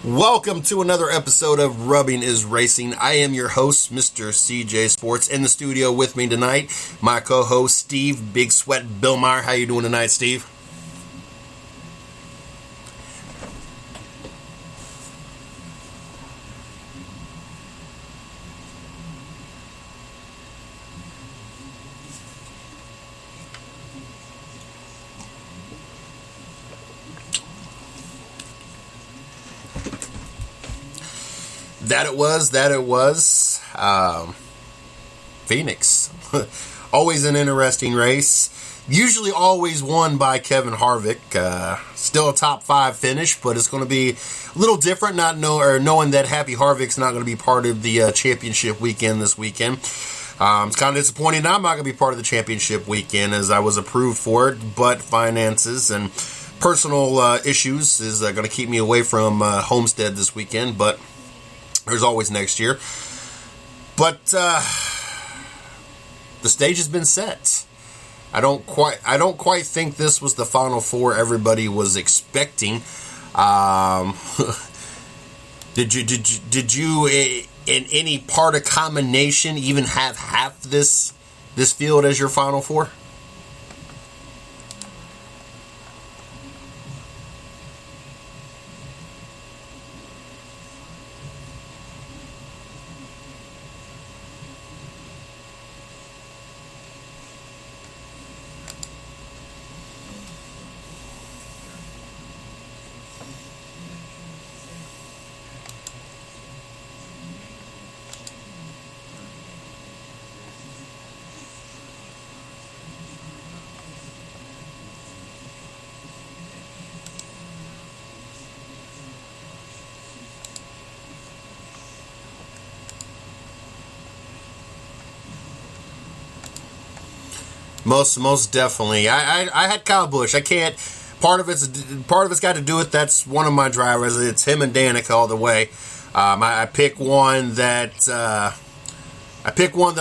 Welcome to another episode of Rubbing is Racing. I am your host, Mr. CJ Sports. In the studio with me tonight, my co-host, Steve Big Sweat Billmyer. How you doing tonight, Steve? That it was. Phoenix. Always an interesting race. Usually always won by Kevin Harvick. Still a top 5 finish, but it's going to be a little different knowing that Happy Harvick's not going to be part of the championship weekend this weekend. It's kind of disappointing I'm not going to be part of the championship weekend as I was approved for it, but finances and personal issues is going to keep me away from Homestead this weekend, but there's always next year. But the stage has been set. I don't quite think this was the Final Four everybody was expecting. Did you in any part of combination even have half this field as your Final Four? Most definitely. I had Kyle Busch. I can't. Part of it's got to do with that's one of my drivers. It's him and Danica all the way. I pick one that I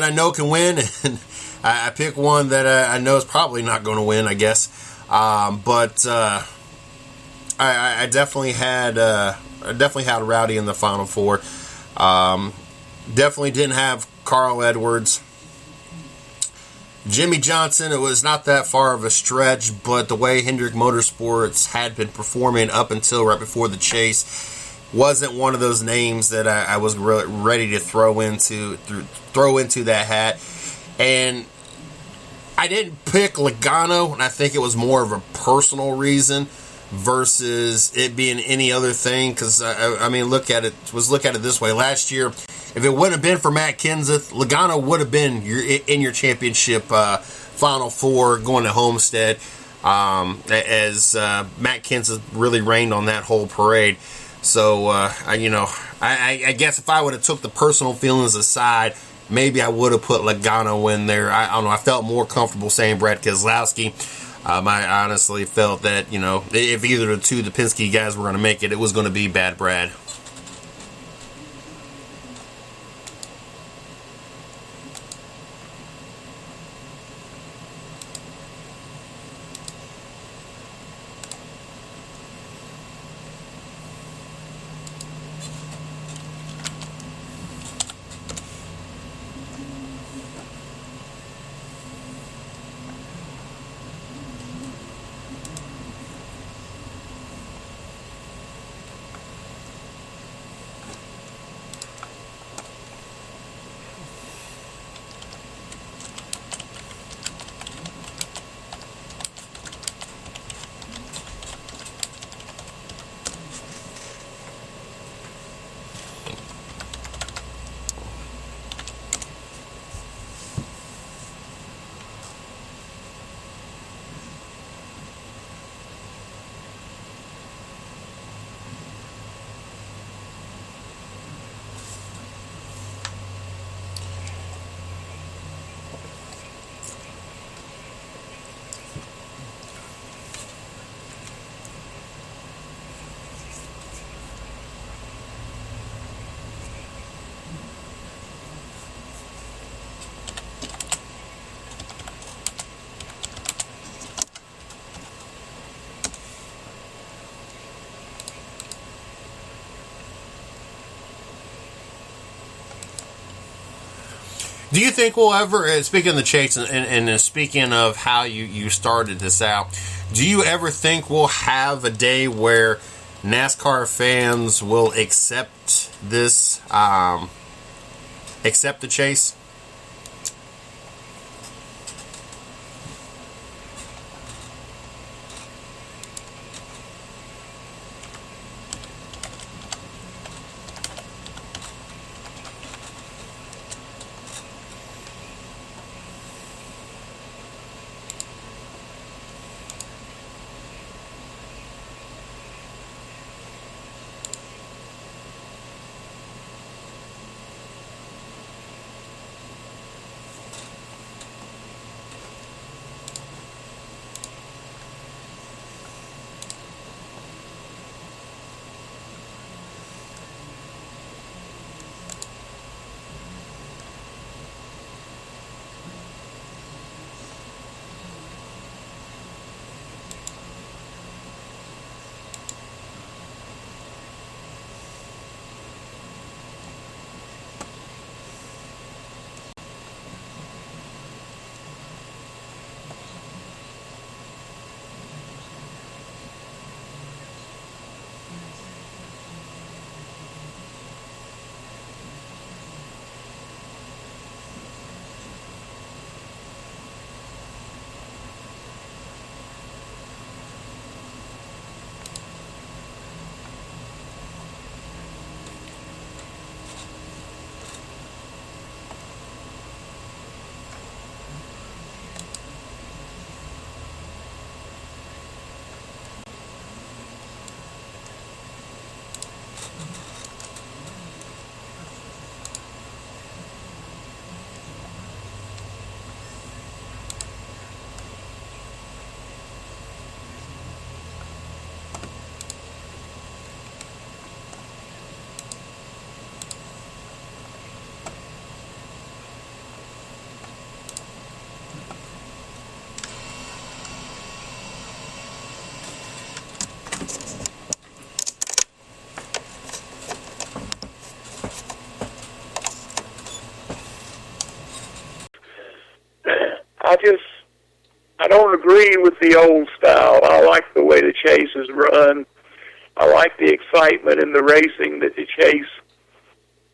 know can win, and I pick one that I know is probably not going to win, I guess. But I definitely had Rowdy in the Final Four. Definitely didn't have Carl Edwards. Jimmy Johnson, it was not that far of a stretch, but the way Hendrick Motorsports had been performing up until right before the chase wasn't one of those names that I was ready to throw into that hat. And I didn't pick Logano, and I think it was more of a personal reason versus it being any other thing. Because I mean, look at it this way. Last year, if it wouldn't have been for Matt Kenseth, Logano would have been in your championship Final Four going to Homestead, as Matt Kenseth really rained on that whole parade. So, I guess if I would have took the personal feelings aside, maybe I would have put Logano in there. I don't know. I felt more comfortable saying Brad Keselowski. I honestly felt that, if either of the Penske guys were going to make it, it was going to be Bad Brad. Do you think we'll ever, speaking of the chase and speaking of how you started this out, do you ever think we'll have a day where NASCAR fans will accept this, accept the chase? I don't agree with the old style. I like the way the chase is run. I like the excitement in the racing that the chase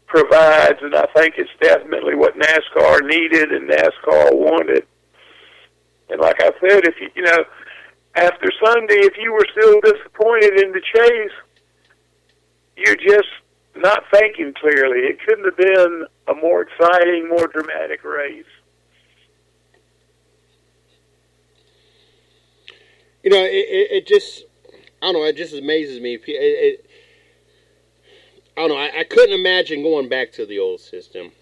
provides, and I think it's definitely what NASCAR needed and NASCAR wanted. And like I said, if you know, after Sunday, if you were still disappointed in the chase, you're just not thinking clearly. It couldn't have been a more exciting, more dramatic race. You know, it just, I don't know, it just amazes me. I don't know, I couldn't imagine going back to the old system.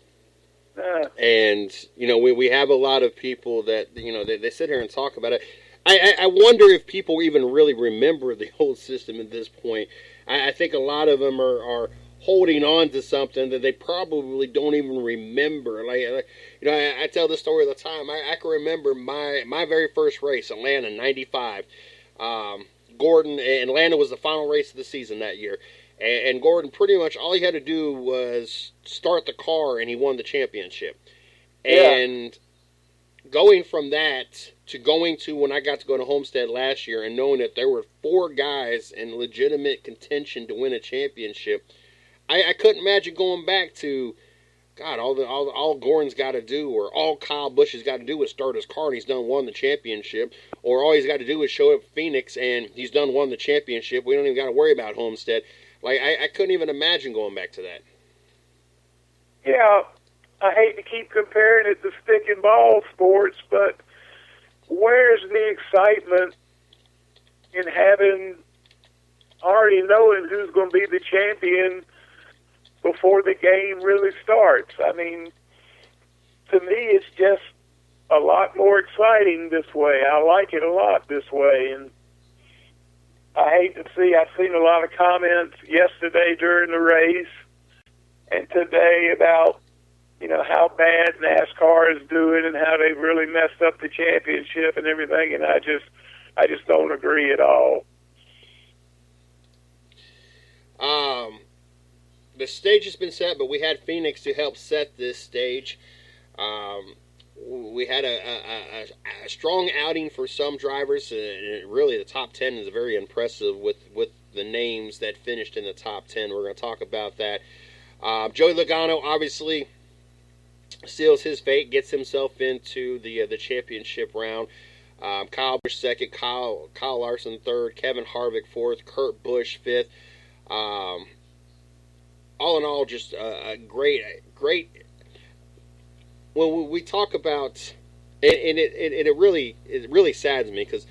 And, you know, we have a lot of people that, you know, they sit here and talk about it. I wonder if people even really remember the old system at this point. I think a lot of them are holding on to something that they probably don't even remember. Like you know, I tell this story all the time. I can remember my very first race, Atlanta, '95. Gordon, Atlanta was the final race of the season that year. And Gordon, pretty much all he had to do was start the car, and he won the championship. Yeah. And going from that to going to when I got to go to Homestead last year and knowing that there were 4 guys in legitimate contention to win a championship, I couldn't imagine going back to, God, all Gordon's got to do, or all Kyle Busch has got to do is start his car and he's won the championship, or all he's got to do is show up at Phoenix and he's won the championship. We don't even got to worry about Homestead. Like, I couldn't even imagine going back to that. Yeah, I hate to keep comparing it to stick and ball sports, but where's the excitement in already knowing who's going to be the champion before the game really starts? I mean, to me, it's just a lot more exciting this way. I like it a lot this way, and I hate to see, I've seen a lot of comments yesterday during the race and today about, you know, how bad NASCAR is doing and how they've really messed up the championship and everything, and I just don't agree at all. The stage has been set, but we had Phoenix to help set this stage. We had a strong outing for some drivers, and really the top 10 is very impressive with the names that finished in the top 10. We're going to talk about that. Joey Logano obviously seals his fate, gets himself into the championship round. Kyle Busch second, Kyle Larson third, Kevin Harvick fourth, Kurt Busch fifth. All in all, just a great. When we talk about, and it really saddens me because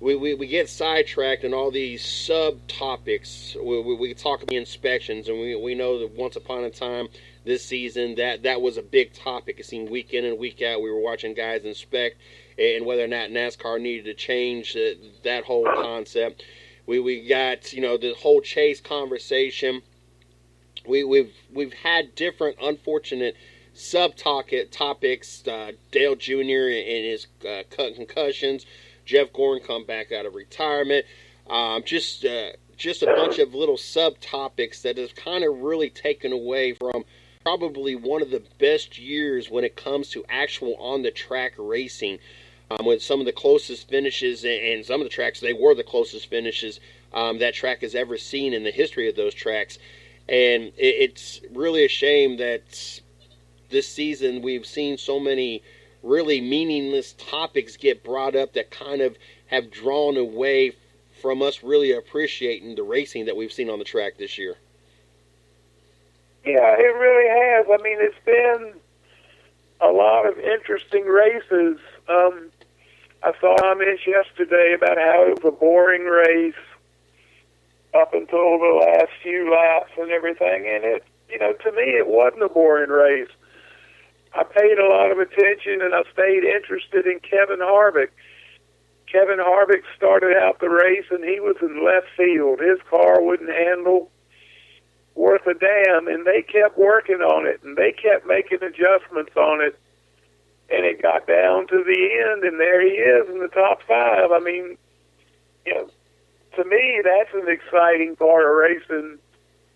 we get sidetracked in all these subtopics. We talk about the inspections, and we know that once upon a time this season that was a big topic. It seemed week in and week out we were watching guys inspect, and whether or not NASCAR needed to change that whole concept. We got the whole chase conversation. We've had different unfortunate topics. Dale Jr. and his concussions. Jeff Gordon come back out of retirement. Just a bunch of little subtopics that has kind of really taken away from probably one of the best years when it comes to actual on-the-track racing. With some of the closest finishes, and some of the tracks, they were the closest finishes that track has ever seen in the history of those tracks. And it's really a shame that this season we've seen so many really meaningless topics get brought up that kind of have drawn away from us really appreciating the racing that we've seen on the track this year. Yeah, it really has. I mean, it's been a lot of interesting races. I saw comments yesterday about how it was a boring race up until the last few laps and everything, and it, to me, it wasn't a boring race. I paid a lot of attention, and I stayed interested in Kevin Harvick. Kevin Harvick started out the race, and he was in left field. His car wouldn't handle worth a damn, and they kept working on it, and they kept making adjustments on it, and it got down to the end, and there he is in the top five. I mean, to me, that's an exciting part of racing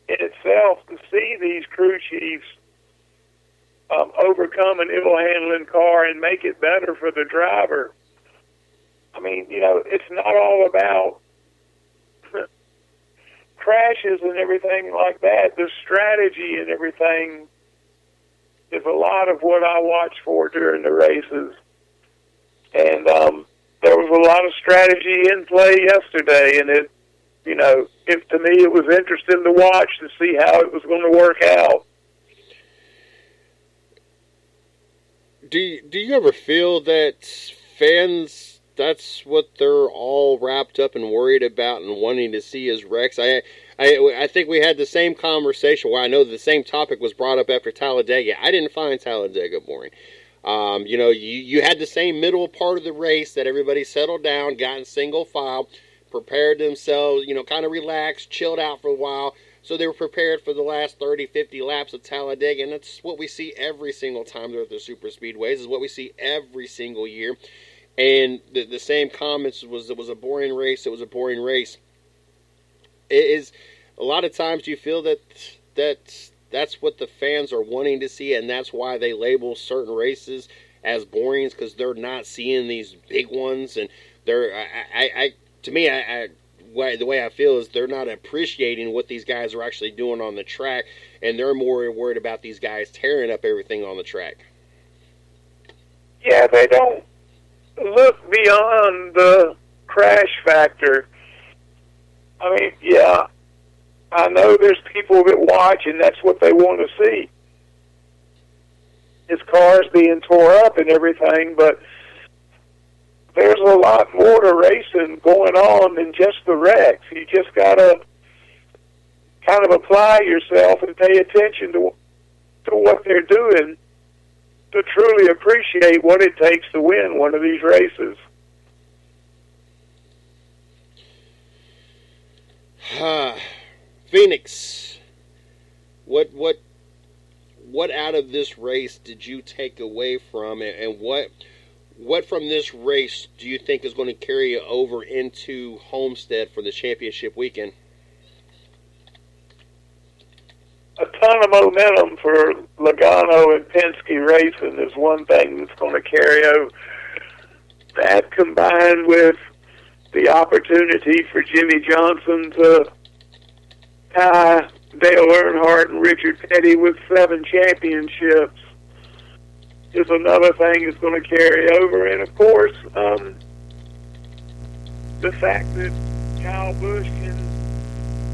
in itself, to see these crew chiefs overcome an ill-handling car and make it better for the driver. I mean, it's not all about crashes and everything like that. The strategy and everything is a lot of what I watch for during the races. And there was a lot of strategy in play yesterday, and it to me, it was interesting to watch to see how it was going to work out. Do you ever feel that fans, that's what they're all wrapped up and worried about and wanting to see as wrecks? I think we had the same conversation. Well, I know the same topic was brought up after Talladega. I didn't find Talladega boring. You had the same middle part of the race that everybody settled down, got in single file, prepared themselves, kind of relaxed, chilled out for a while. So they were prepared for the last 30, 50 laps of Talladega, and that's what we see every single time they're at the super speedways, is what we see every single year. And the same comments was it was a boring race, it was a boring race. It is, a lot of times you feel that's what the fans are wanting to see, and that's why they label certain races as boring, because they're not seeing these big ones, and the way I feel is they're not appreciating what these guys are actually doing on the track, and they're more worried about these guys tearing up everything on the track. Yeah, they don't look beyond the crash factor. I mean, yeah, I know there's people that watch, and that's what they want to see. His car's being tore up and everything, but there's a lot more to racing going on than just the wrecks. You just got to kind of apply yourself and pay attention to what they're doing to truly appreciate what it takes to win one of these races. Phoenix, what out of this race did you take away from it, and what from this race do you think is going to carry you over into Homestead for the championship weekend? A ton of momentum for Logano and Penske Racing is one thing that's going to carry over. That combined with the opportunity for Jimmy Johnson to tie Dale Earnhardt and Richard Petty with 7 championships is another thing that's going to carry over. And, of course, the fact that Kyle Busch can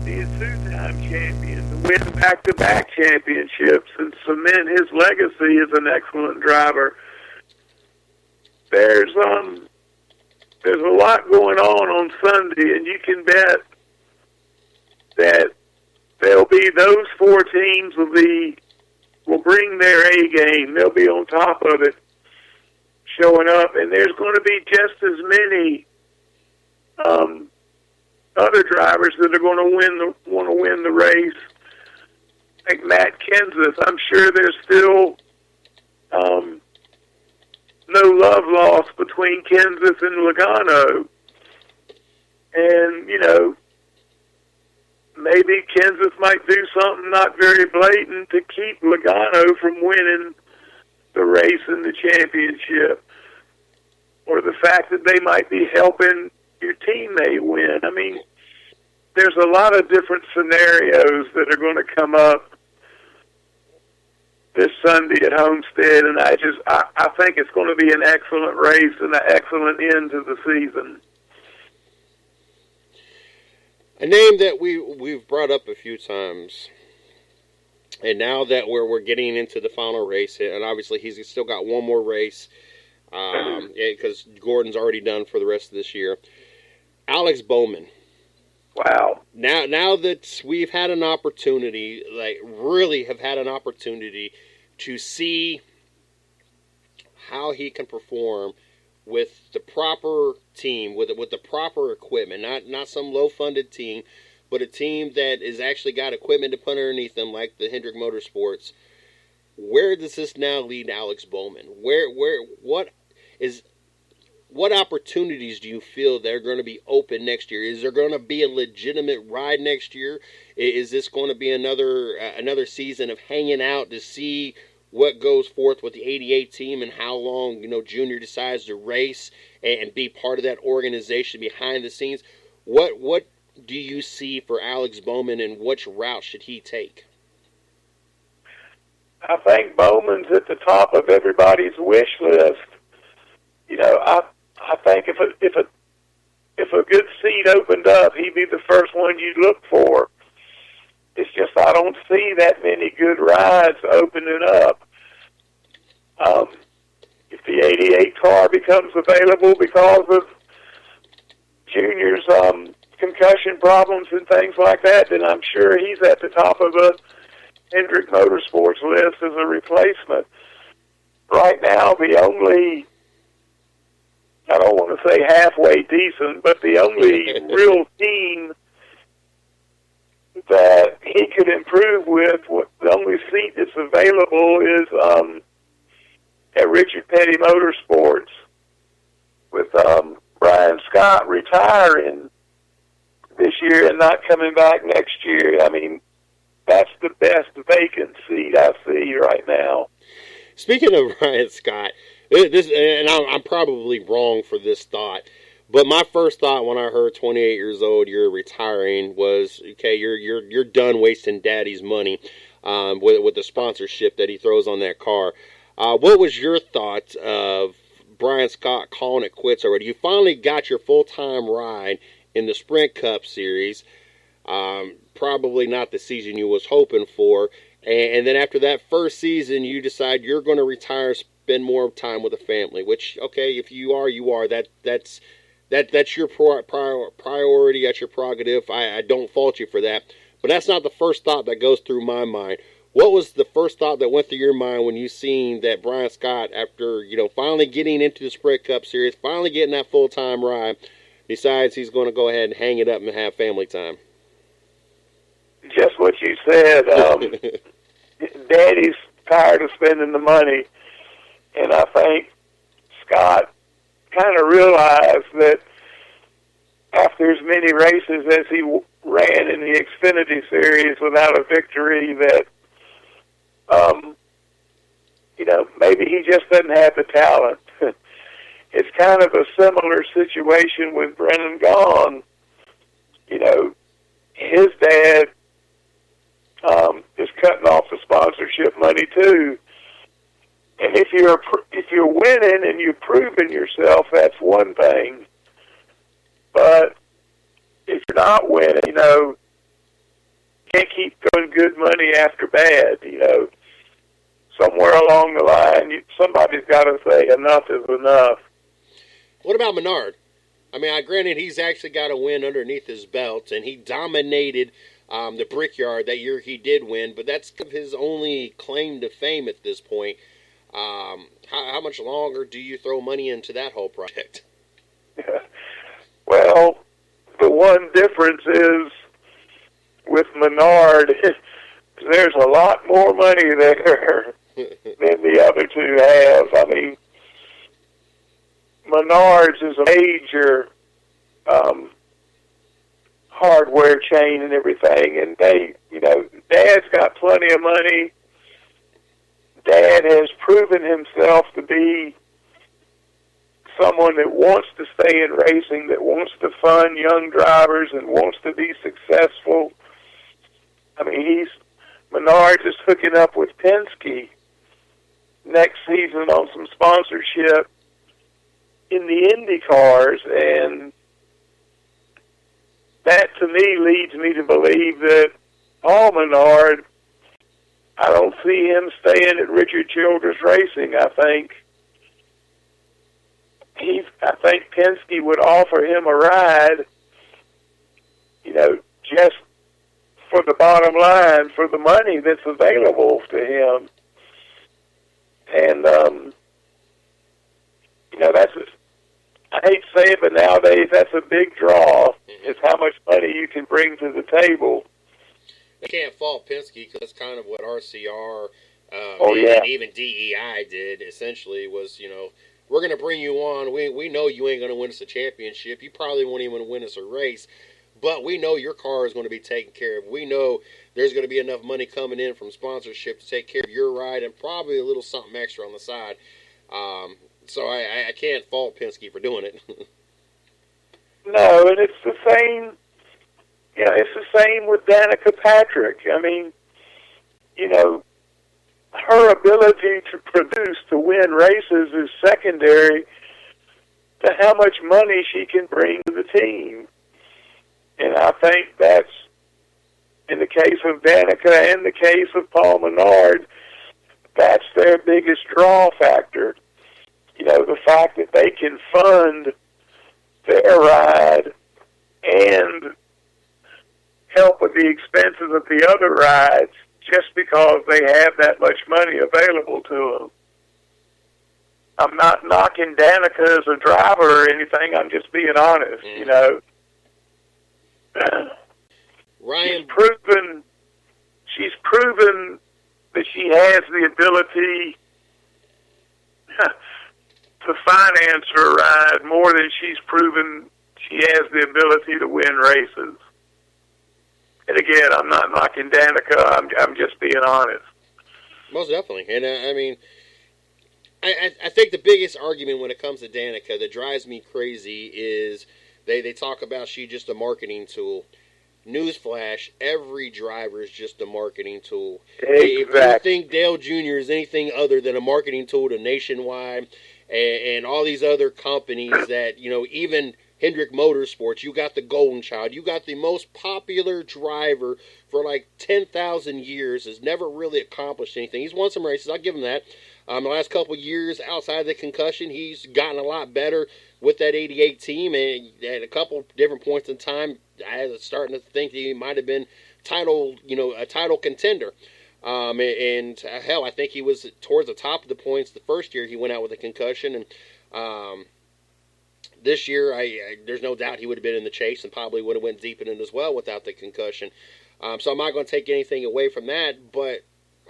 be a 2-time champion, to win back-to-back championships and cement his legacy as an excellent driver. There's a lot going on Sunday, and you can bet that there'll be those 4 teams will bring their A game. They'll be on top of it, showing up, and there's going to be just as many other drivers that are going to want to win the race. Like Matt Kenseth, I'm sure there's still no love lost between Kenseth and Logano. And, maybe Kenseth might do something not very blatant to keep Logano from winning the race in the championship. Or the fact that they might be helping your teammate win. I mean, there's a lot of different scenarios that are going to come up this Sunday at Homestead, and I think it's going to be an excellent race and an excellent end to the season. A name that we've brought up a few times, and now that we're getting into the final race, and obviously he's still got one more race, because Gordon's already done for the rest of this year. Alex Bowman. Wow. Now that we've had an opportunity, really have had an opportunity to see how he can perform with the proper team, with the proper equipment, not some low-funded team, but a team that has actually got equipment to put underneath them, like the Hendrick Motorsports. Where does this now lead Alex Bowman? What opportunities do you feel that are going to be open next year? Is there going to be a legitimate ride next year? Is this going to be another season of hanging out to see what goes forth with the 88 team and how long Junior decides to race and be part of that organization behind the scenes? What do you see for Alex Bowman, and which route should he take? I think Bowman's at the top of everybody's wish list. I think if a good seat opened up, he'd be the first one you'd look for. It's just I don't see that many good rides opening up. If the 88 car becomes available because of Junior's concussion problems and things like that, then I'm sure he's at the top of the Hendrick Motorsports list as a replacement. Right now, the only, I don't want to say halfway decent, but the only real team that he could improve with, the only seat that's available is at Richard Petty Motorsports, with Brian Scott retiring this year and not coming back next year. I mean, that's the best vacant seat I see right now. Speaking of Brian Scott, and I'm probably wrong for this thought, but my first thought when I heard 28 years old, you're retiring, was, okay, you're done wasting Daddy's money with the sponsorship that he throws on that car. What was your thought of Brian Scott calling it quits already? You finally got your full-time ride in the Sprint Cup Series. Probably not the season you was hoping for. And then after that first season, you decide you're going to retire, spend more time with the family. Which, okay, if you are, you are. That's your priority. That's your prerogative. I don't fault you for that. But that's not the first thought that goes through my mind. What was the first thought that went through your mind when you seen that Brian Scott, after finally getting into the Sprint Cup Series, finally getting that full-time ride, decides he's going to go ahead and hang it up and have family time? Just what you said. Daddy's tired of spending the money, and I think Scott kind of realized that after as many races as he ran in the Xfinity Series without a victory, that Um, maybe he just doesn't have the talent. It's kind of a similar situation with Brennan Gaughan. His dad is cutting off the sponsorship money too. And if you're winning and you've proven yourself, that's one thing. But if you're not winning, you can't keep throwing good money after bad. Somewhere along the line, somebody's got to say enough is enough. What about Menard? I mean, granted, he's actually got a win underneath his belt, and he dominated the Brickyard that year he did win, but that's his only claim to fame at this point. How much longer do you throw money into that whole project? Well, the one difference is with Menard, there's a lot more money there than the other two have. I mean, Menards is a major hardware chain and everything, and Dad's got plenty of money. Dad has proven himself to be someone that wants to stay in racing, that wants to fund young drivers and wants to be successful. I mean, Menard's is hooking up with Penske next season on some sponsorship in the Indy cars, and that to me leads me to believe that Paul Menard, I don't see him staying at Richard Childress Racing. I think Penske would offer him a ride, just for the bottom line, for the money that's available to him. And, I hate to say it, but nowadays that's a big draw, is how much money you can bring to the table. I can't fault Penske because that's kind of what RCR and even DEI did, essentially, was, we're going to bring you on. We know you ain't going to win us a championship. You probably won't even win us a race. But we know your car is going to be taken care of. We know there's going to be enough money coming in from sponsorship to take care of your ride and probably a little something extra on the side. So I can't fault Penske for doing it. No, and it's the same. It's the same with Danica Patrick. I mean, her ability to produce, to win races is secondary to how much money she can bring to the team. And I think that's, in the case of Danica and the case of Paul Menard, that's their biggest draw factor. The fact that they can fund their ride and help with the expenses of the other rides just because they have that much money available to them. I'm not knocking Danica as a driver or anything. I'm just being honest, Ryan, she's proven that she has the ability to finance her ride more than she's proven she has the ability to win races. And again, I'm not knocking Danica. I'm just being honest. Most definitely. And I mean, I think the biggest argument when it comes to Danica that drives me crazy is they talk about she just a marketing tool. Newsflash, every driver is just a marketing tool. Exactly. If you think Dale Jr. is anything other than a marketing tool to Nationwide and all these other companies that, even Hendrick Motorsports, you got the Golden Child, you got the most popular driver for like 10,000 years, has never really accomplished anything. He's won some races, I'll give him that. The last couple of years, outside of the concussion, he's gotten a lot better with that 88 team, and at a couple different points in time, I was starting to think that he might have been a title contender. And hell, I think he was towards the top of the points the first year he went out with a concussion, and this year, there's no doubt he would have been in the chase and probably would have went deep in it as well without the concussion. So I'm not going to take anything away from that, but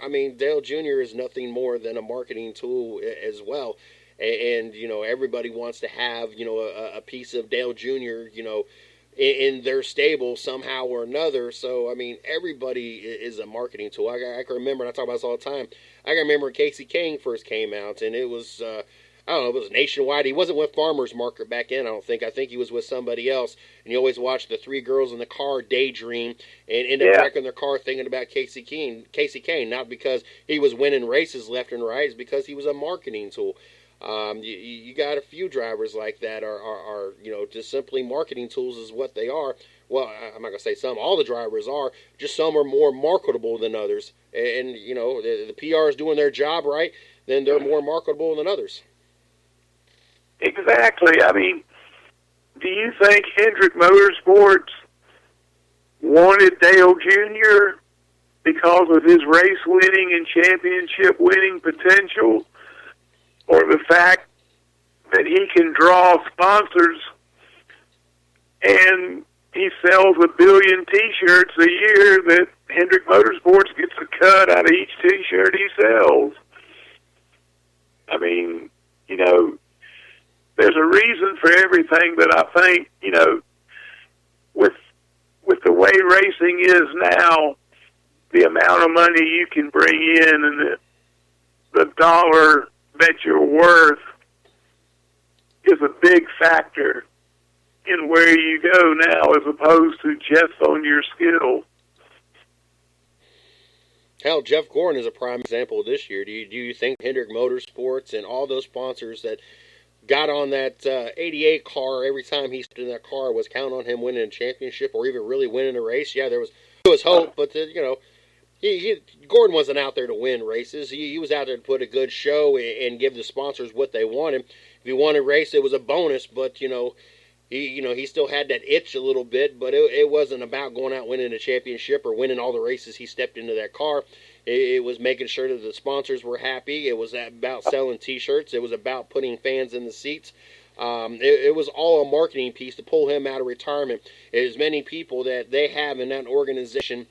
I mean, Dale Jr. is nothing more than a marketing tool as well. And everybody wants to have, a piece of Dale Jr., in their stable somehow or another. So, I mean, everybody is a marketing tool. I can remember, and I talk about this all the time, I can remember when Casey Kane first came out, and it was, I don't know, it was nationwide. He wasn't with Farmers Market back then, I don't think. I think he was with somebody else. And you always watch the three girls in the car daydream and end up wrecking their car thinking about Casey Kane, not because he was winning races left and right, it's because he was a marketing tool. You got a few drivers like that are just simply marketing tools is what they are. Well, I'm not going to say some. All the drivers are. Just some are more marketable than others. And the PR is doing their job right, then they're more marketable than others. Exactly. I mean, do you think Hendrick Motorsports wanted Dale Jr. because of his race winning and championship winning potential, or the fact that he can draw sponsors and he sells 1 billion T-shirts a year that Hendrick Motorsports gets a cut out of each T-shirt he sells? I mean, there's a reason for everything, but I think, with the way racing is now, the amount of money you can bring in and the dollar that you're worth is a big factor in where you go now, as opposed to just on your skill. Hell, Jeff Gordon is a prime example this year. Do you think Hendrick Motorsports and all those sponsors that got on that 88 car every time he stepped in that car was counting on him winning a championship or even really winning a race? Yeah, there was hope, but Gordon wasn't out there to win races. He was out there to put a good show and give the sponsors what they wanted. If he won a race, it was a bonus, but he still had that itch a little bit, but it wasn't about going out winning a championship or winning all the races he stepped into that car. It was making sure that the sponsors were happy. It was about selling T-shirts. It was about putting fans in the seats. It was all a marketing piece to pull him out of retirement. As many people that they have in that organization,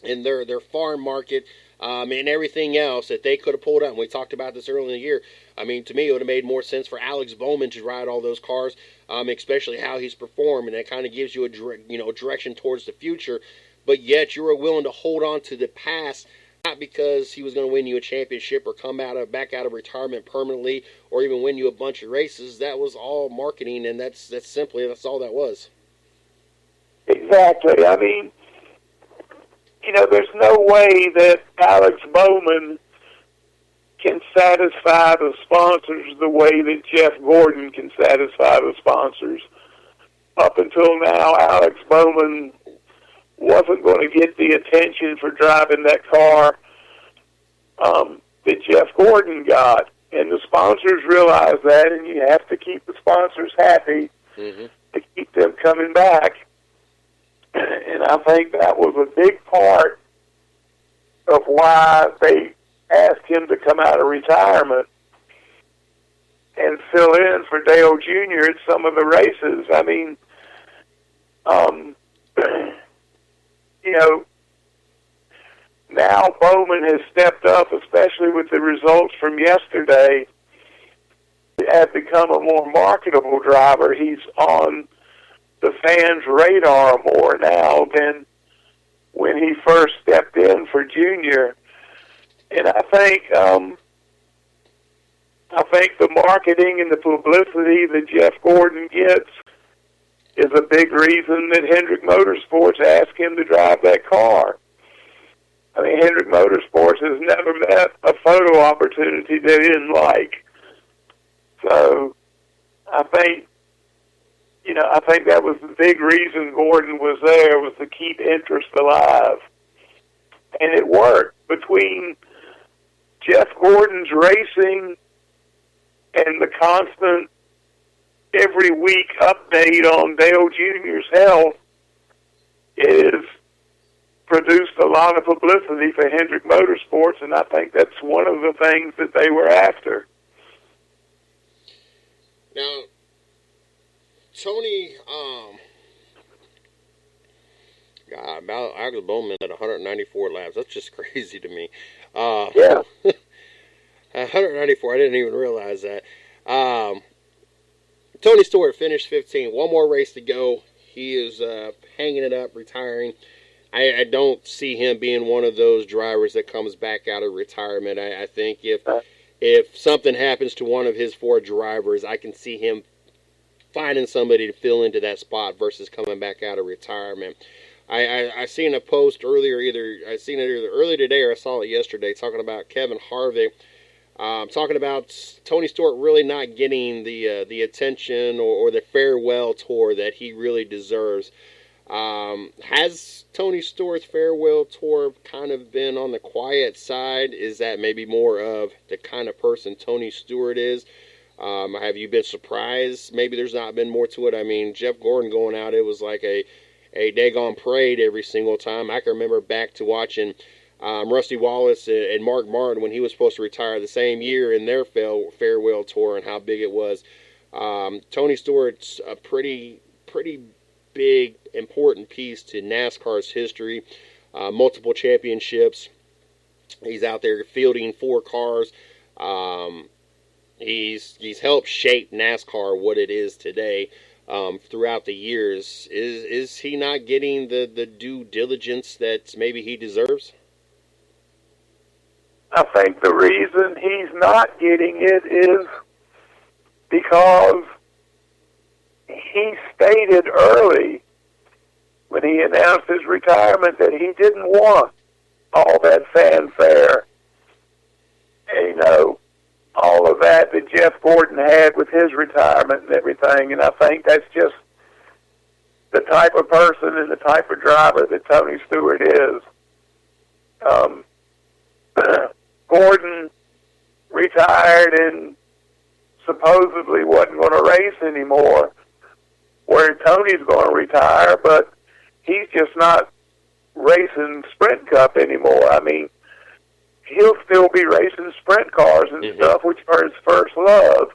in their farm market, and everything else that they could have pulled out. And we talked about this earlier in the year. I mean, to me, it would have made more sense for Alex Bowman to ride all those cars, especially how he's performed, and that kind of gives you a direction towards the future. But yet, you were willing to hold on to the past, not because he was going to win you a championship or come back out of retirement permanently, or even win you a bunch of races. That was all marketing, and that's all that was. Exactly. I mean, there's no way that Alex Bowman can satisfy the sponsors the way that Jeff Gordon can satisfy the sponsors. Up until now, Alex Bowman wasn't going to get the attention for driving that car that Jeff Gordon got. And the sponsors realize that, and you have to keep the sponsors happy to keep them coming back. And I think that was a big part of why they asked him to come out of retirement and fill in for Dale Jr. at some of the races. I mean, now Bowman has stepped up, especially with the results from yesterday, has become a more marketable driver. He's on the fans' radar more now than when he first stepped in for Junior. And I think the marketing and the publicity that Jeff Gordon gets is a big reason that Hendrick Motorsports asked him to drive that car. I mean, Hendrick Motorsports has never met a photo opportunity they didn't like. So I think that was the big reason Gordon was there, was to keep interest alive. And it worked. Between Jeff Gordon's racing and the constant every week update on Dale Jr.'s health, it has produced a lot of publicity for Hendrick Motorsports, and I think that's one of the things that they were after. Now, Tony, about Alex Bowman at 194 laps. That's just crazy to me. Yeah. 194, I didn't even realize that. Tony Stewart finished 15. One more race to go. he is hanging it up, retiring. I don't see him being one of those drivers that comes back out of retirement. I think if something happens to one of his 4 drivers, I can see him finding somebody to fill into that spot versus coming back out of retirement. I seen a post earlier, I seen it either early today or I saw it yesterday, talking about Kevin Harvick, talking about Tony Stewart really not getting the attention or the farewell tour that he really deserves. Has Tony Stewart's farewell tour kind of been on the quiet side? Is that maybe more of the kind of person Tony Stewart is? Have you been surprised? Maybe there's not been more to it. I mean, Jeff Gordon going out, it was like a daggone parade every single time. I can remember back to watching Rusty Wallace and Mark Martin when he was supposed to retire the same year in their farewell tour and how big it was. Tony Stewart's a pretty big, important piece to NASCAR's history. Multiple championships. He's out there fielding 4 cars. He's helped shape NASCAR what it is today throughout the years. Is he not getting the due diligence that maybe he deserves? I think the reason he's not getting it is because he stated early when he announced his retirement that he didn't want all that fanfare, all of that Jeff Gordon had with his retirement and everything. And I think that's just the type of person and the type of driver that Tony Stewart is. Gordon retired and supposedly wasn't going to race anymore, where Tony's going to retire, but he's just not racing Sprint Cup anymore. I mean, he'll still be racing sprint cars and stuff, which are his first love.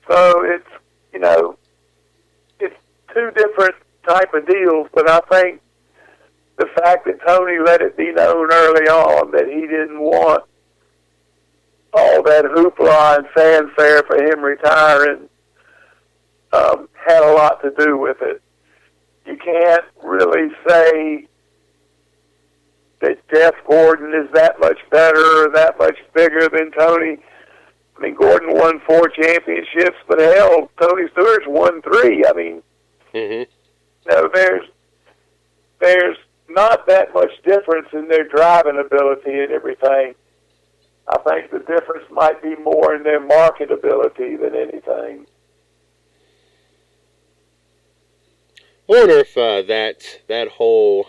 So it's, it's 2 different type of deals, but I think the fact that Tony let it be known early on that he didn't want all that hoopla and fanfare for him retiring had a lot to do with it. You can't really say that Jeff Gordon is that much better or that much bigger than Tony. I mean, Gordon won 4 championships, but hell, Tony Stewart's won 3. I mean, there's not that much difference in their driving ability and everything. I think the difference might be more in their marketability than anything. I wonder if that whole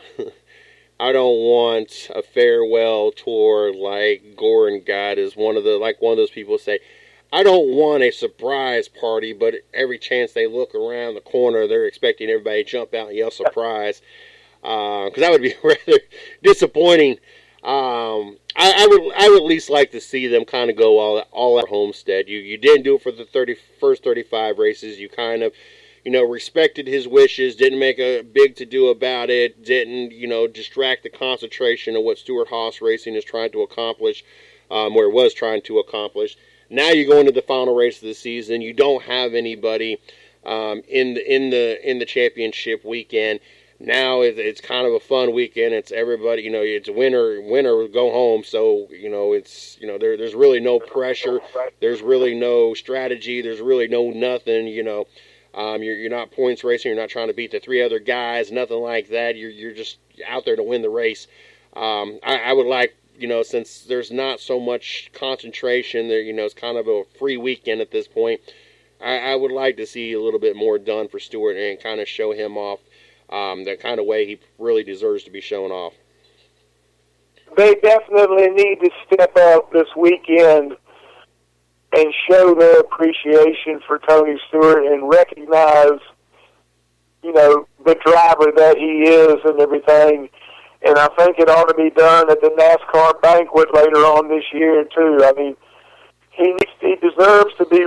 I don't want a farewell tour like Gordon got is one of those people say, I don't want a surprise party, but every chance they look around the corner, they're expecting everybody to jump out and yell surprise. Because that would be rather disappointing. I would at least like to see them kind of go all at Homestead. You didn't do it for the first 35 races. You kind of, respected his wishes, didn't make a big to-do about it, didn't, distract the concentration of what Stewart-Haas Racing is trying to accomplish, or was trying to accomplish. Now you go into the final race of the season. You don't have anybody in the championship weekend. Now it's kind of a fun weekend. It's everybody, it's winner, go home. So, it's, there's really no pressure. There's really no strategy. There's really no nothing, You're not points racing. You're not trying to beat the 3 other guys, nothing like that. You're just out there to win the race. I would like, since there's not so much concentration there, it's kind of a free weekend at this point. I would like to see a little bit more done for Stewart and kind of show him off the kind of way he really deserves to be shown off. They definitely need to step up this weekend and show their appreciation for Tony Stewart and recognize, the driver that he is and everything. And I think it ought to be done at the NASCAR banquet later on this year, too. I mean, he deserves to be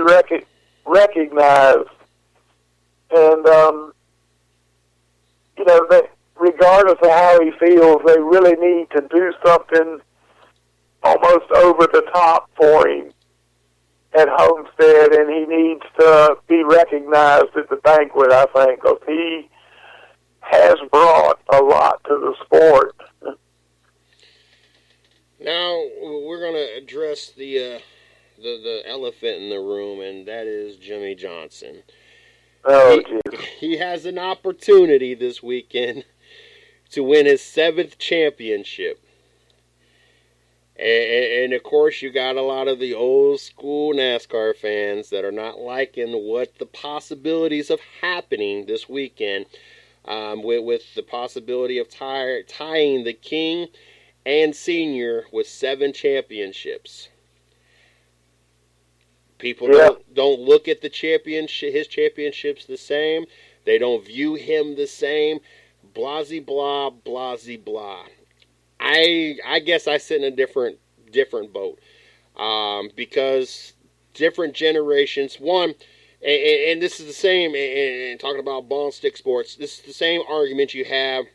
recognized. And, that regardless of how he feels, they really need to do something almost over the top for him. at Homestead, and he needs to be recognized at the banquet, I think, because he has brought a lot to the sport. Now, we're going to address the elephant in the room, and that is Jimmy Johnson. Oh, he has an opportunity this weekend to win his 7th championship. And of course, you got a lot of the old school NASCAR fans that are not liking what the possibilities of happening this weekend, with the possibility of tying the King and Senior with 7 championships. People don't look at his championships the same. They don't view him the same. Blasey blah, blasey blah. I guess I sit in a different boat, because different generations. One, and this is the same. And talking about ball and stick sports, this is the same argument you have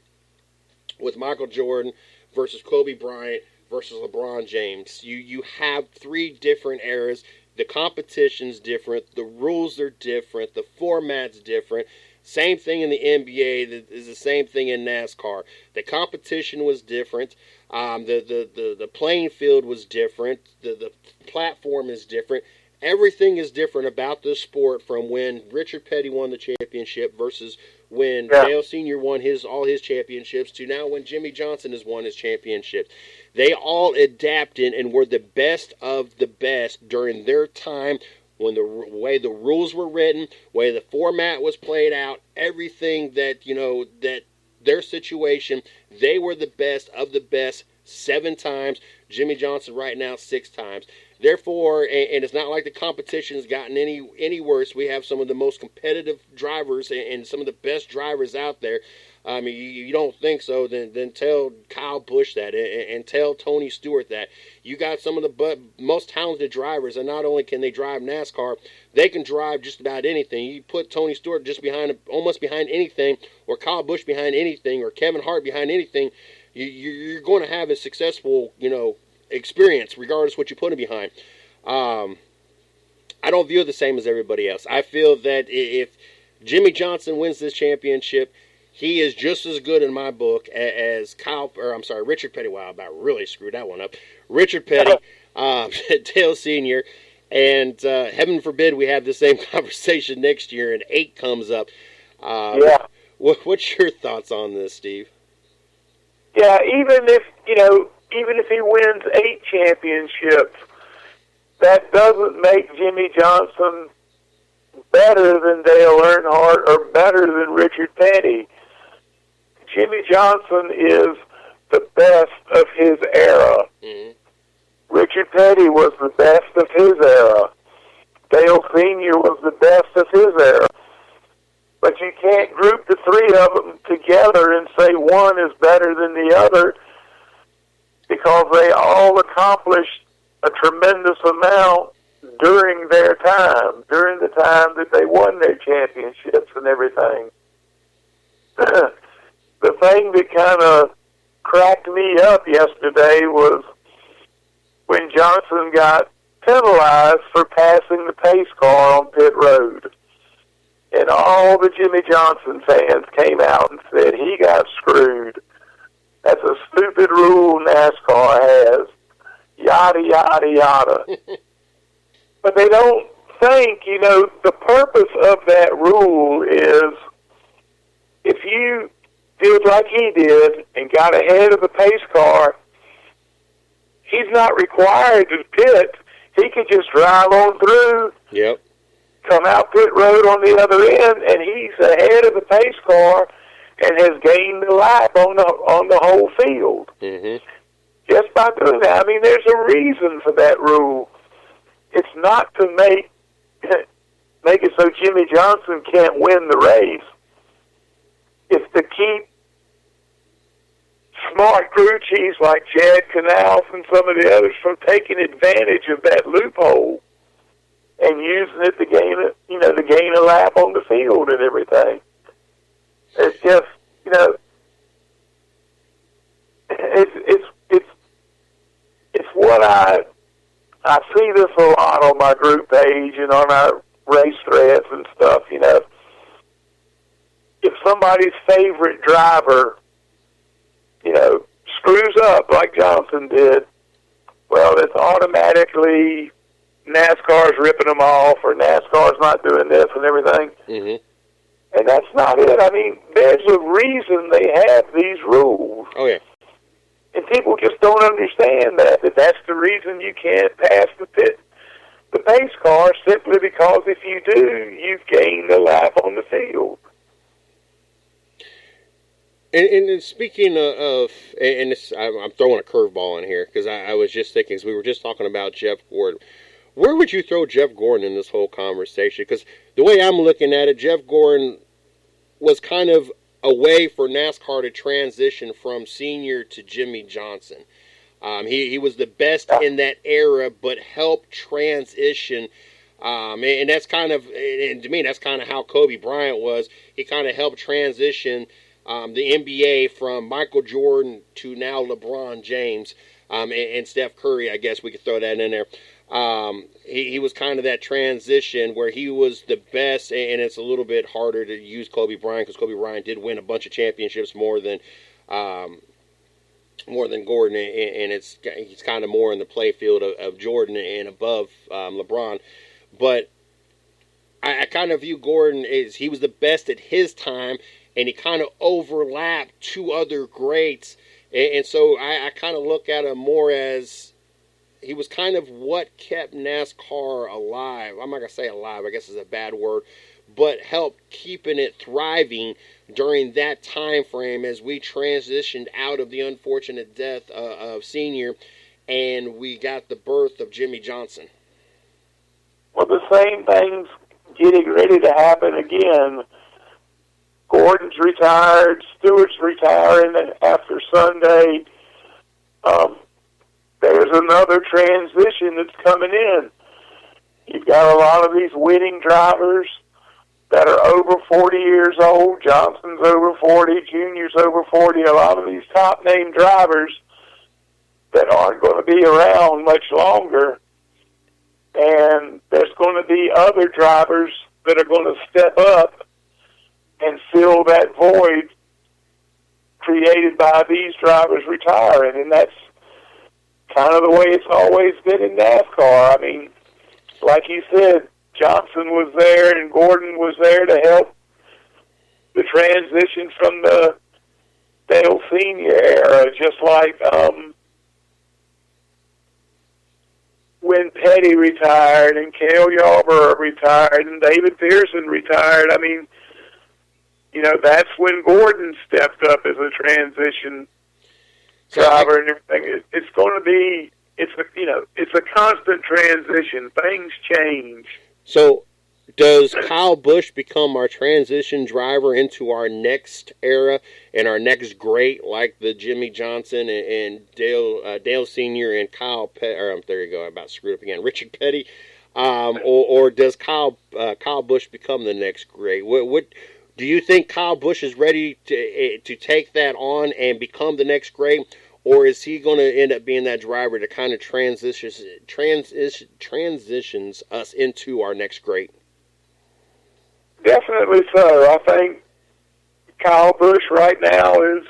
with Michael Jordan versus Kobe Bryant versus LeBron James. You have 3 different eras. The competition's different. The rules are different. The format's different. Same thing in the NBA is the same thing in NASCAR. The competition was different. The playing field was different. The platform is different. Everything is different about this sport from when Richard Petty won the championship versus when Dale Sr. won all his championships to now when Jimmy Johnson has won his championship. They all adapted and were the best of the best during their time, when the way the rules were written, way the format was played out, everything that, that their situation, they were the best of the best 7 times. Jimmy Johnson right now 6 times. Therefore, and it's not like the competition's gotten any worse. We have some of the most competitive drivers and some of the best drivers out there. I mean, you don't think so, then tell Kyle Busch that and tell Tony Stewart that. You got some of the most talented drivers, and not only can they drive NASCAR, they can drive just about anything. You put Tony Stewart almost behind anything, or Kyle Busch behind anything, or Kevin Hart behind anything, you're going to have a successful, experience, regardless what you put him behind. I don't view it the same as everybody else. I feel that if Jimmy Johnson wins this championship, he is just as good in my book as Richard Petty. Wow, I about really screwed that one up. Richard Petty, Dale Sr., and heaven forbid we have the same conversation next year and 8 comes up. What's your thoughts on this, Steve? Yeah, even if he wins 8 championships, that doesn't make Jimmy Johnson better than Dale Earnhardt or better than Richard Petty. Jimmy Johnson is the best of his era. Mm-hmm. Richard Petty was the best of his era. Dale Sr. was the best of his era. But you can't group the 3 of them together and say one is better than the other, because they all accomplished a tremendous amount during their time, during the time that they won their championships and everything. The thing that kind of cracked me up yesterday was when Johnson got penalized for passing the pace car on pit road. And all the Jimmy Johnson fans came out and said he got screwed. That's a stupid rule NASCAR has. Yada, yada, yada. But they don't think, the purpose of that rule is if you did like he did and got ahead of the pace car, he's not required to pit. He could just drive on through. Yep. Come out pit road on the other end, and he's ahead of the pace car and has gained the lap on the whole field. Mm-hmm. Just by doing that. I mean, there's a reason for that rule. It's not to make it so Jimmy Johnson can't win the race. It's to keep smart crew chiefs like Chad Knaus and some of the others from taking advantage of that loophole and using it to gain a lap on the field and everything. It's just, it's what I I see this a lot on my group page and on our race threads and stuff, you know. If somebody's favorite driver, you know, screws up like Johnson did, well, it's automatically NASCAR's ripping them off or NASCAR's not doing this and everything. Mm-hmm. And that's not it. I mean, there's a reason they have these rules. Oh, yeah. And people just don't understand that that's the reason you can't pass the pace car, simply because if you do, you've gained a lap on the field. And speaking of, and this, I'm throwing a curveball in here because I was just thinking, because we were just talking about Jeff Gordon. Where would you throw Jeff Gordon in this whole conversation? Because the way I'm looking at it, Jeff Gordon was kind of a way for NASCAR to transition from senior to Jimmy Johnson. He was the best in that era, but helped transition. And that's kind of, and to me, that's kind of how Kobe Bryant was. He kind of helped transition the NBA from Michael Jordan to now LeBron James and Steph Curry. I guess we could throw that in there. He was kind of that transition where he was the best, and it's a little bit harder to use Kobe Bryant because Kobe Bryant did win a bunch of championships more than Gordon, and he's kind of more in the play field of Jordan and above LeBron. But I kind of view Gordon as he was the best at his time, and he kind of overlapped two other greats, and so I kind of look at him more as he was kind of what kept NASCAR alive. I'm not going to say alive, I guess is a bad word, but helped keeping it thriving during that time frame as we transitioned out of the unfortunate death of Senior and we got the birth of Jimmy Johnson. Well, the same thing's getting ready to happen again. Gordon's retired, Stewart's retiring after Sunday. There's another transition that's coming in. You've got a lot of these winning drivers that are over 40 years old. Johnson's over 40, Junior's over 40. A lot of these top-name drivers that aren't going to be around much longer. And there's going to be other drivers that are going to step up and fill that void created by these drivers retiring. And that's kind of the way it's always been in NASCAR. I mean, like you said, Johnson was there and Gordon was there to help the transition from the Dale Senior era, just like when Petty retired and Cale Yarborough retired and David Pearson retired. I mean, you know, that's when Gordon stepped up as a transition driver and everything. It's going to be, it's a constant transition. Things change. So, does Kyle Busch become our transition driver into our next era and our next great, like the Jimmy Johnson and Dale Senior and Kyle Petty? There you go. I about screwed up again. Richard Petty, or does Kyle Busch become the next great? What do you think Kyle Busch is ready to take that on and become the next great? Or is he going to end up being that driver that kind of transitions us into our next great? Definitely so. I think Kyle Busch right now is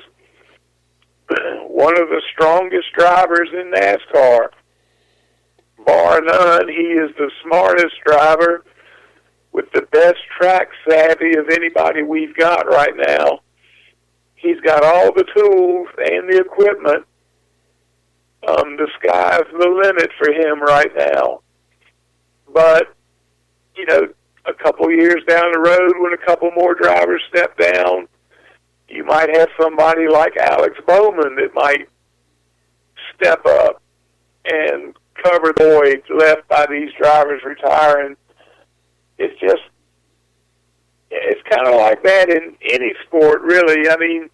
one of the strongest drivers in NASCAR. Bar none, he is the smartest driver with the best track savvy of anybody we've got right now. He's got all the tools and the equipment. The sky's the limit for him right now. But, you know, a couple years down the road when a couple more drivers step down, you might have somebody like Alex Bowman that might step up and cover the void left by these drivers retiring. It's kind of like that in any sport, really. I mean,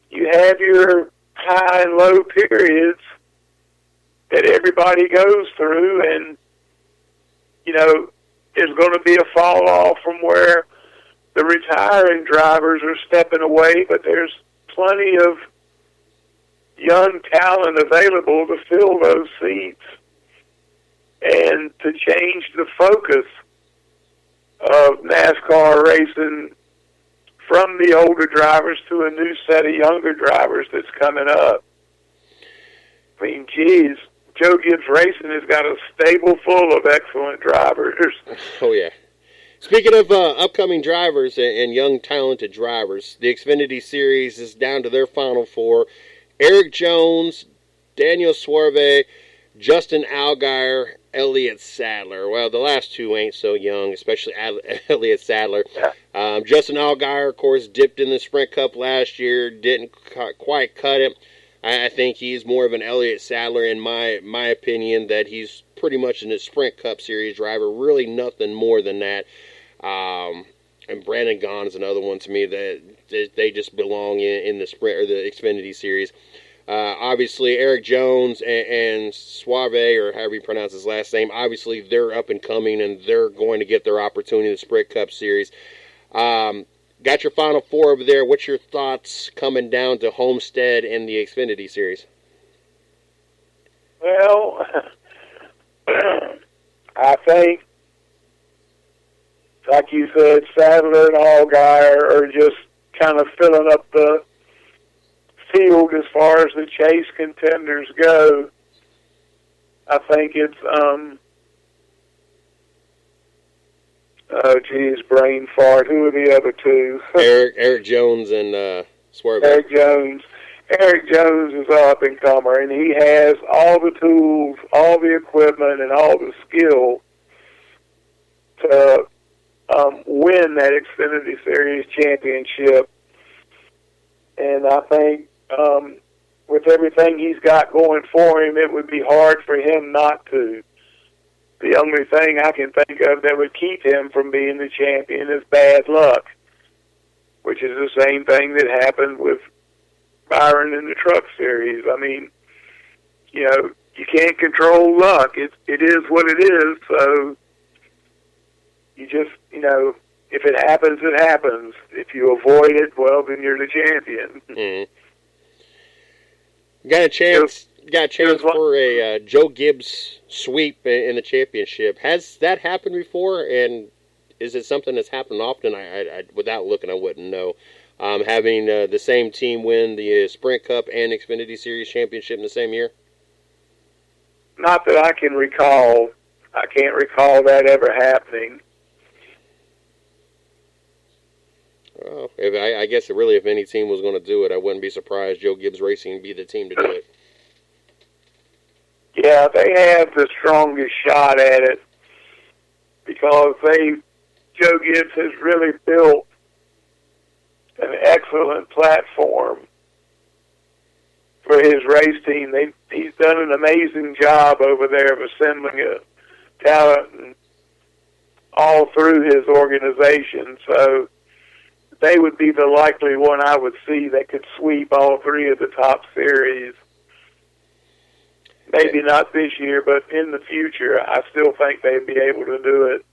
you have your high and low periods that everybody goes through, and, you know, there's going to be a fall off from where the retiring drivers are stepping away, but there's plenty of young talent available to fill those seats. and to change the focus of NASCAR racing from the older drivers to a new set of younger drivers that's coming up. I mean, geez, Joe Gibbs Racing has got a stable full of excellent drivers. Oh, yeah. Speaking of upcoming drivers and young, talented drivers, the Xfinity Series is down to their final four. Eric Jones, Daniel Suarve, Justin Allgaier, Elliott Sadler. Well, the last two ain't so young, especially Elliott Sadler. Yeah. Justin Allgaier, of course, dipped in the Sprint Cup last year, didn't quite cut it. I think he's more of an Elliott Sadler in my opinion, that he's pretty much in a Sprint Cup Series driver, really nothing more than that. And Brandon Gaughan is another one to me that they just belong in the Sprint or the Xfinity Series. Obviously, Eric Jones and Suave, or however you pronounce his last name, obviously they're up and coming and they're going to get their opportunity in the Sprint Cup Series. Got your final four over there. What's your thoughts coming down to Homestead and the Xfinity Series? Well, I think, like you said, Sadler and Allgaier are just kind of filling up the field as far as the chase contenders go. I think it's, brain fart. Who are the other two? Eric Jones and Swerve. Eric Jones. Eric Jones is an up-and-comer, and he has all the tools, all the equipment, and all the skill to win that Xfinity Series championship. And I think with everything he's got going for him, it would be hard for him not to. The only thing I can think of that would keep him from being the champion is bad luck, which is the same thing that happened with Byron in the Truck Series. I mean, you know, you can't control luck. It is what it is, so you just, you know, if it happens, it happens. If you avoid it, well, then you're the champion. Mm-hmm. Got a chance for a Joe Gibbs sweep in the championship. Has that happened before? And is it something that's happened often? I without looking, I wouldn't know. Having the same team win the Sprint Cup and Xfinity Series championship in the same year? Not that I can recall. I can't recall that ever happening. Well, I guess really, if any team was going to do it, I wouldn't be surprised Joe Gibbs Racing would be the team to do it. Yeah, they have the strongest shot at it because Joe Gibbs has really built an excellent platform for his race team. He's done an amazing job over there of assembling a talent and all through his organization. So they would be the likely one I would see that could sweep all three of the top series. Maybe not this year, but in the future, I still think they'd be able to do it.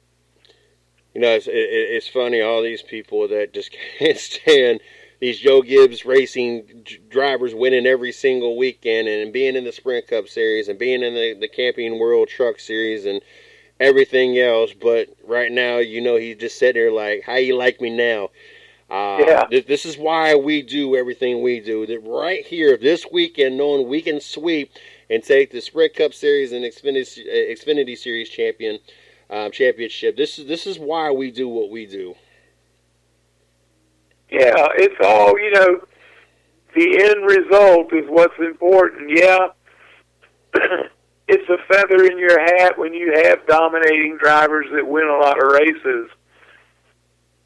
You know, it's funny, all these people that just can't stand these Joe Gibbs Racing drivers winning every single weekend and being in the Sprint Cup Series and being in the Camping World Truck Series and everything else. But right now, you know, he's just sitting there like, how you like me now? Yeah. This is why we do everything we do. That right here, this weekend, knowing we can sweep and take the Sprint Cup Series and Xfinity Series championship. This is why we do what we do. Yeah, it's all, you know, the end result is what's important. Yeah, it's a feather in your hat when you have dominating drivers that win a lot of races.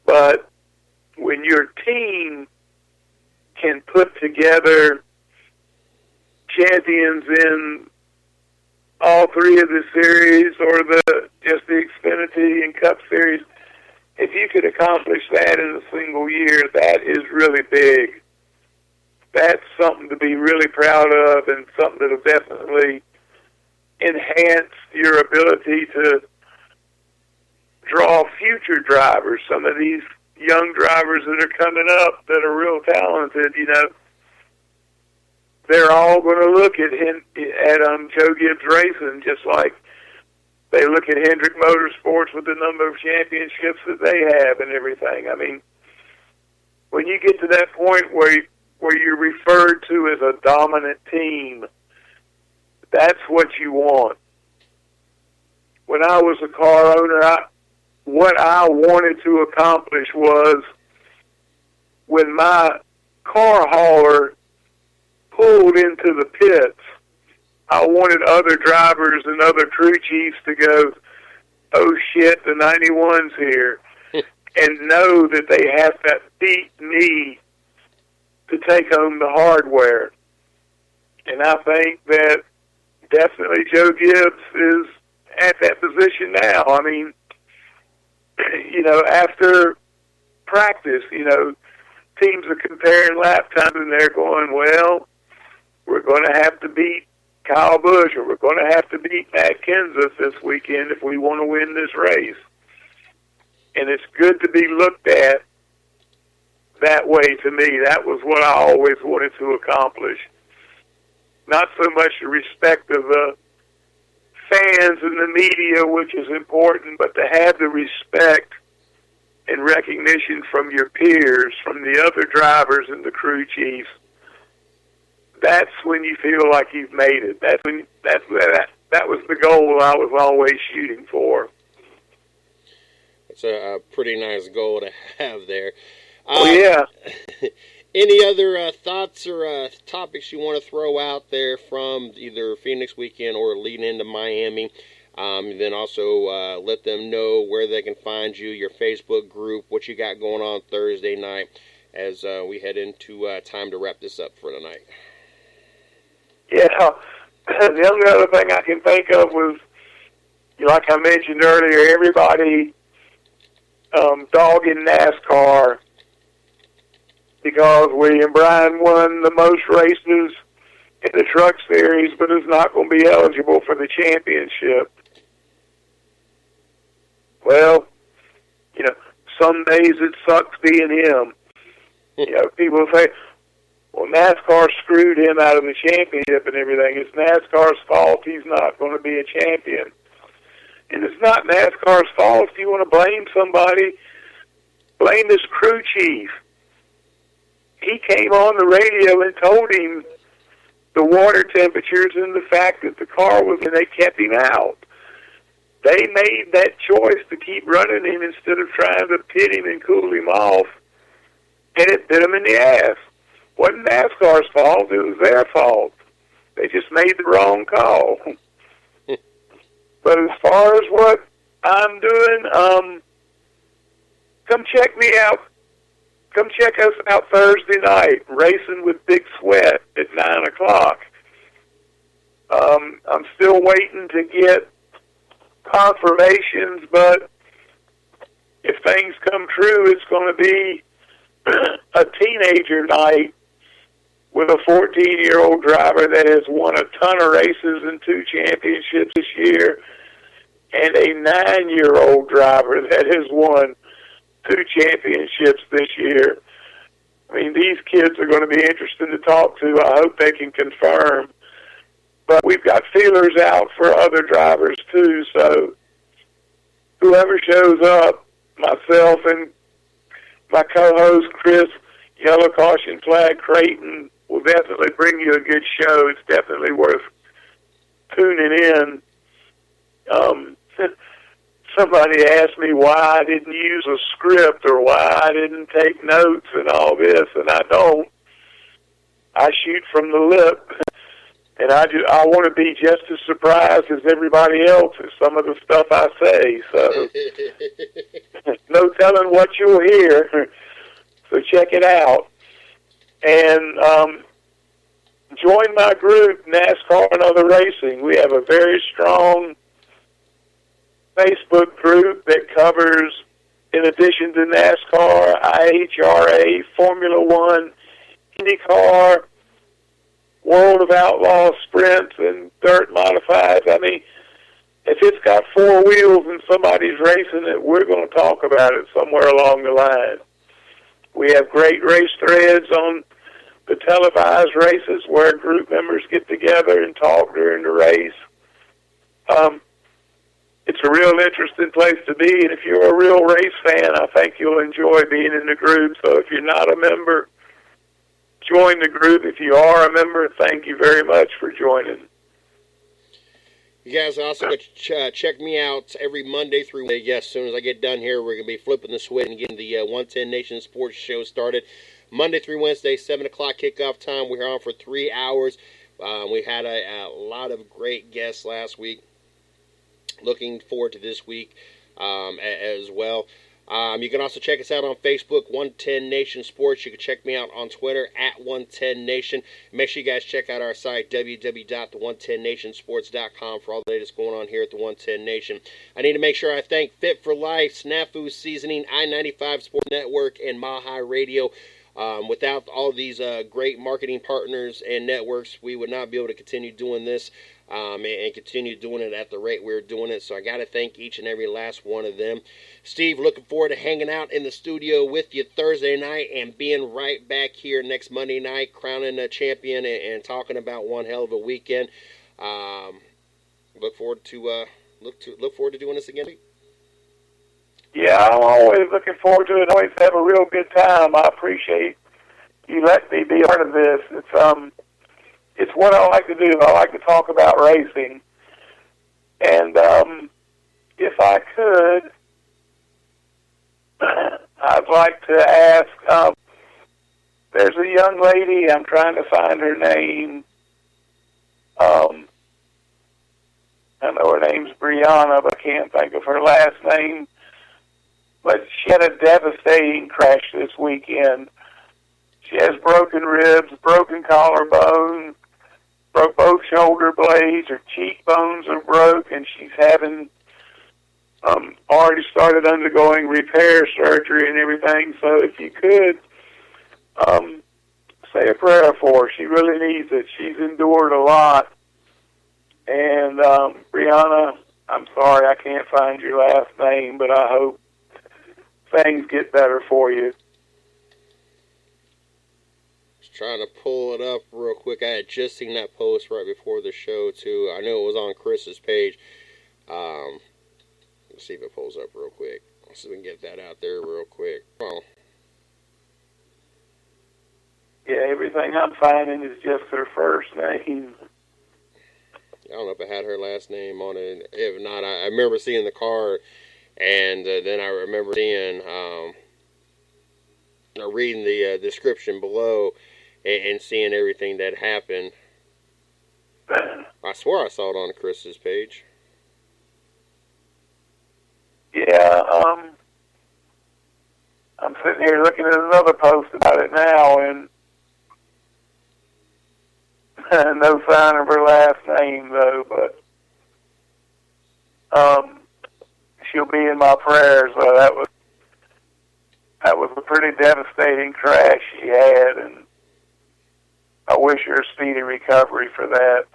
But when your team can put together champions in all three of the series or just the Xfinity and Cup Series, if you could accomplish that in a single year, that is really big. That's something to be really proud of and something that will definitely enhance your ability to draw future drivers. Some of these young drivers that are coming up that are real talented, you know, they're all going to look at Joe Gibbs Racing just like they look at Hendrick Motorsports with the number of championships that they have and everything. I mean, when you get to that point where you're referred to as a dominant team, that's what you want. When I was a car owner, what I wanted to accomplish was when my car hauler pulled into the pits, I wanted other drivers and other crew chiefs to go, oh shit, the 91's here, and know that they have to beat me to take home the hardware. And I think that definitely Joe Gibbs is at that position now. I mean, after practice, teams are comparing lap times and they're going, well, we're going to have to beat Kyle Busch or we're going to have to beat Matt Kenseth this weekend if we want to win this race. And it's good to be looked at that way to me. That was what I always wanted to accomplish. Not so much the respect of the fans and the media, which is important, but to have the respect and recognition from your peers, from the other drivers and the crew chiefs. That's when you feel like you've made it. That was the goal I was always shooting for. It's a pretty nice goal to have there. Yeah. Any other thoughts or topics you want to throw out there from either Phoenix weekend or leading into Miami? Then also let them know where they can find you, your Facebook group, what you got going on Thursday night as we head into time to wrap this up for tonight. Yeah, the only other thing I can think of was, like I mentioned earlier, everybody dogging NASCAR because William Bryan won the most races in the Truck Series, but is not going to be eligible for the championship. Well, some days it sucks being him. People say, well, NASCAR screwed him out of the championship and everything. It's NASCAR's fault he's not going to be a champion. And it's not NASCAR's fault. If you want to blame somebody, blame his crew chief. He came on the radio and told him the water temperatures and the fact that the car was, and they kept him out. They made that choice to keep running him instead of trying to pit him and cool him off, and it bit him in the ass. It wasn't NASCAR's fault, it was their fault. They just made the wrong call. But as far as what I'm doing, come check me out. Come check us out Thursday night, Racing with Big Sweat at 9 o'clock. I'm still waiting to get confirmations, but if things come true, it's going to be a teenager night with a 14-year-old driver that has won a ton of races and 2 championships this year, and a 9-year-old driver that has won 2 championships this year. I mean, these kids are going to be interesting to talk to. I hope they can confirm. But we've got feelers out for other drivers, too. So whoever shows up, myself and my co-host, Chris, Yellow Caution Flag Creighton, will definitely bring you a good show. It's definitely worth tuning in. Somebody asked me why I didn't use a script or why I didn't take notes and all this, and I don't. I shoot from the lip, and I want to be just as surprised as everybody else at some of the stuff I say. So no telling what you'll hear. So check it out. And join my group, NASCAR and Other Racing. We have a very strong Facebook group that covers, in addition to NASCAR, IHRA, Formula One, IndyCar, World of Outlaw sprints, and dirt modifieds. I mean, if it's got 4 wheels and somebody's racing it, we're going to talk about it somewhere along the line. We have great race threads on the televised races where group members get together and talk during the race. it's a real interesting place to be. And if you're a real race fan, I think you'll enjoy being in the group. So if you're not a member, join the group. If you are a member, thank you very much for joining. You guys also go check me out every Monday through Wednesday. Yes, as soon as I get done here, we're going to be flipping the switch and getting the 110 Nation Sports Show started. Monday through Wednesday, 7 o'clock kickoff time. We're on for 3 hours. We had a lot of great guests last week. Looking forward to this week as well. You can also check us out on Facebook, 110 Nation Sports. You can check me out on Twitter, at 110 Nation. Make sure you guys check out our site, www.the110nationsports.com, for all the latest going on here at the 110 Nation. I need to make sure I thank Fit for Life, Snafu Seasoning, I-95 Sports Network, and Mile High Radio. Without all of these great marketing partners and networks, we would not be able to continue doing this and continue doing it at the rate we're doing it. So I got to thank each and every last one of them. Steve, looking forward to hanging out in the studio with you Thursday night and being right back here next Monday night, crowning a champion and talking about one hell of a weekend. Look forward to doing this again. Yeah, I'm always looking forward to it. I always have a real good time. I appreciate you letting me be part of this. It's what I like to do. I like to talk about racing. And if I could, I'd like to ask, there's a young lady, I'm trying to find her name. I know her name's Brianna, but I can't think of her last name. But she had a devastating crash this weekend. She has broken ribs, broken collarbone, broke both shoulder blades, her cheekbones are broke, and she's having already started undergoing repair surgery and everything. So if you could say a prayer for her. She really needs it. She's endured a lot. And Brianna, I'm sorry I can't find your last name, but I hope things get better for you. Just trying to pull it up real quick. I had just seen that post right before the show, too. I knew it was on Chris's page. Let's see if it pulls up real quick. Let's see if we can get that out there real quick. Oh. Yeah, everything I'm finding is just her first name. I don't know if it had her last name on it. If not, I remember seeing the card, and then I remember seeing, reading the description below and seeing everything that happened. I swear I saw it on Chris's page. Yeah, I'm sitting here looking at another post about it now, and no sign of her last name, though, but she'll be in my prayers. That was a pretty devastating crash she had, and I wish her a speedy recovery for that.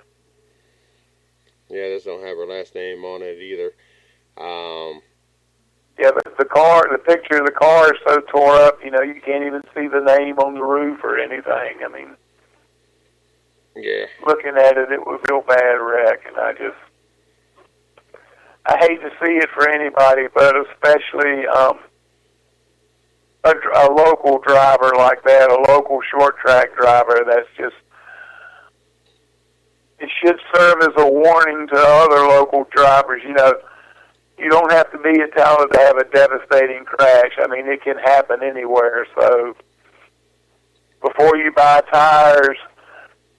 Yeah, this don't have her last name on it either. Yeah, the picture of the car is so tore up, you can't even see the name on the roof or anything. I mean, yeah. Looking at it, it was a real bad wreck, and I hate to see it for anybody, but especially a local driver like that, a local short track driver. That's just, it should serve as a warning to other local drivers. You don't have to be a talent to have a devastating crash. I mean, it can happen anywhere. So before you buy tires,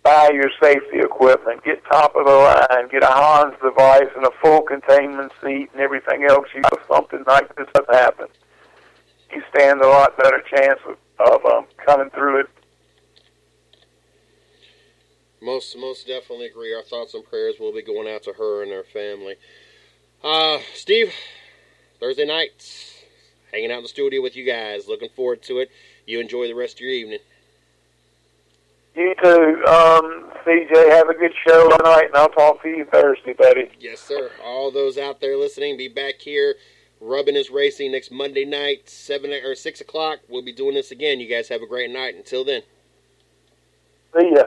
buy your safety equipment. Get top of the line. Get a Hans device and a full containment seat and everything else. Something like this does happen, you stand a lot better chance of coming through it. Most definitely agree. Our thoughts and prayers will be going out to her and her family. Steve, Thursday nights, hanging out in the studio with you guys. Looking forward to it. You enjoy the rest of your evening. You too. CJ, have a good show tonight, and I'll talk to you Thursday, buddy. Yes, sir. All those out there listening, be back here. Rubbin is Racing next Monday night, 6 o'clock. We'll be doing this again. You guys have a great night. Until then. See ya.